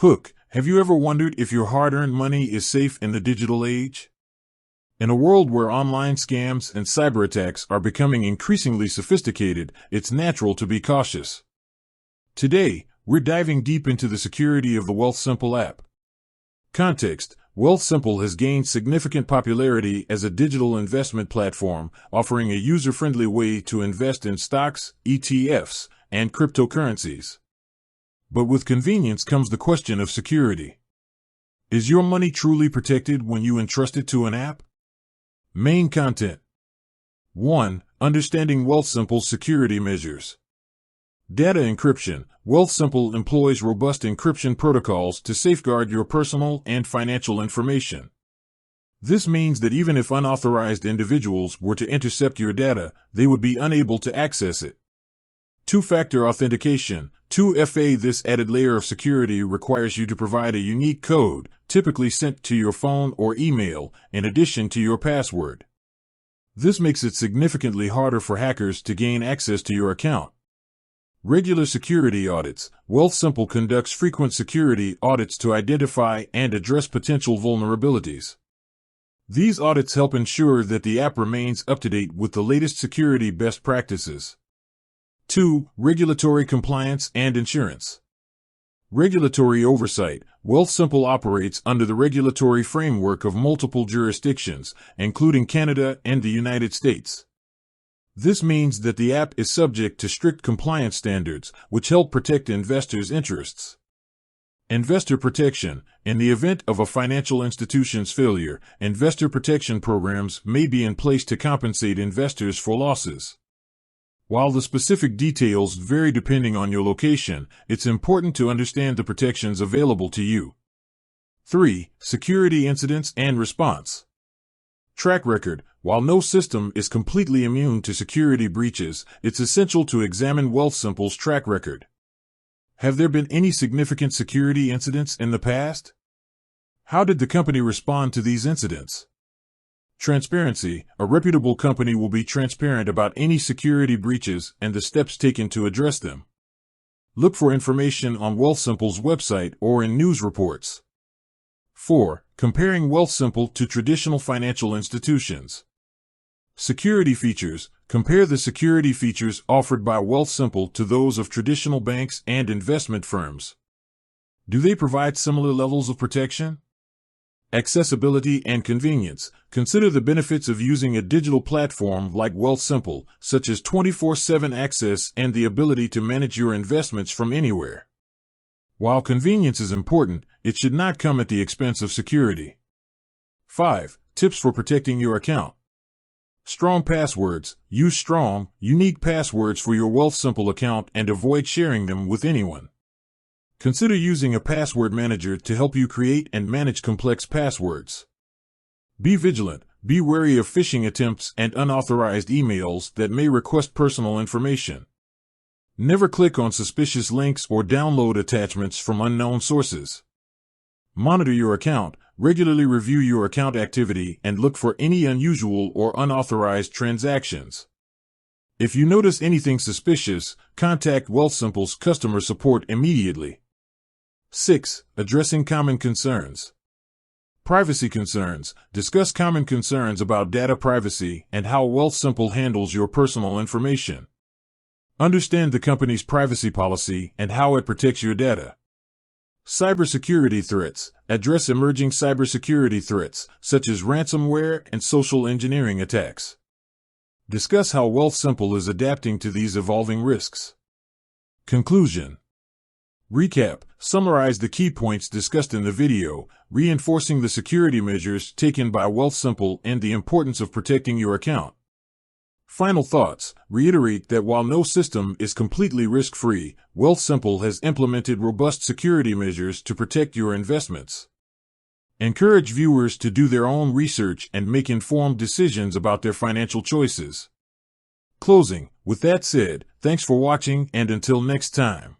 Hook, have you ever wondered if your hard-earned money is safe in the digital age? In a world where online scams and cyber attacks are becoming increasingly sophisticated, it's natural to be cautious. Today, we're diving deep into the security of the Wealthsimple app. Context: Wealthsimple has gained significant popularity as a digital investment platform, offering a user-friendly way to invest in stocks, ETFs, and cryptocurrencies. But with convenience comes the question of security. Is your money truly protected when you entrust it to an app? Main content. 1. Understanding Wealthsimple's security measures. Data encryption. Wealthsimple employs robust encryption protocols to safeguard your personal and financial information. This means that even if unauthorized individuals were to intercept your data, they would be unable to access it. Two-factor authentication. 2FA. This added layer of security requires you to provide a unique code, typically sent to your phone or email, in addition to your password. This makes it significantly harder for hackers to gain access to your account. Regular security audits. Wealthsimple conducts frequent security audits to identify and address potential vulnerabilities. These audits help ensure that the app remains up to date with the latest security best practices. 2. Regulatory compliance and insurance. Regulatory oversight. Wealthsimple operates under the regulatory framework of multiple jurisdictions, including Canada and the United States. This means that the app is subject to strict compliance standards, which help protect investors' interests. Investor protection. In the event of a financial institution's failure, investor protection programs may be in place to compensate investors for losses. While the specific details vary depending on your location, it's important to understand the protections available to you. 3. Security incidents and response. Track record. While no system is completely immune to security breaches, it's essential to examine Wealthsimple's track record. Have there been any significant security incidents in the past? How did the company respond to these incidents? Transparency. A reputable company will be transparent about any security breaches and the steps taken to address them. Look for information on Wealthsimple's website or in news reports. 4. Comparing Wealthsimple to traditional financial institutions. Security features. Compare the security features offered by Wealthsimple to those of traditional banks and investment firms. Do they provide similar levels of protection? Accessibility and convenience. Consider the benefits of using a digital platform like Wealthsimple, such as 24/7 access and the ability to manage your investments from anywhere. While convenience is important, it should not come at the expense of security. 5. Tips for protecting your account. Strong passwords. Use strong, unique passwords for your Wealthsimple account and avoid sharing them with anyone. Consider using a password manager to help you create and manage complex passwords. Be vigilant. Be wary of phishing attempts and unauthorized emails that may request personal information. Never click on suspicious links or download attachments from unknown sources. Monitor your account. Regularly review your account activity and look for any unusual or unauthorized transactions. If you notice anything suspicious, contact Wealthsimple's customer support immediately. 6. Addressing common concerns. Privacy concerns. Discuss common concerns about data privacy and how Wealthsimple handles your personal information. Understand the company's privacy policy and how it protects your data. Cybersecurity threats. Address emerging cybersecurity threats, such as ransomware and social engineering attacks. Discuss how Wealthsimple is adapting to these evolving risks. Conclusion. Recap. Summarize the key points discussed in the video, reinforcing the security measures taken by Wealthsimple and the importance of protecting your account. Final thoughts. Reiterate that while no system is completely risk-free, Wealthsimple has implemented robust security measures to protect your investments. Encourage viewers to do their own research and make informed decisions about their financial choices. Closing. With that said, thanks for watching and until next time.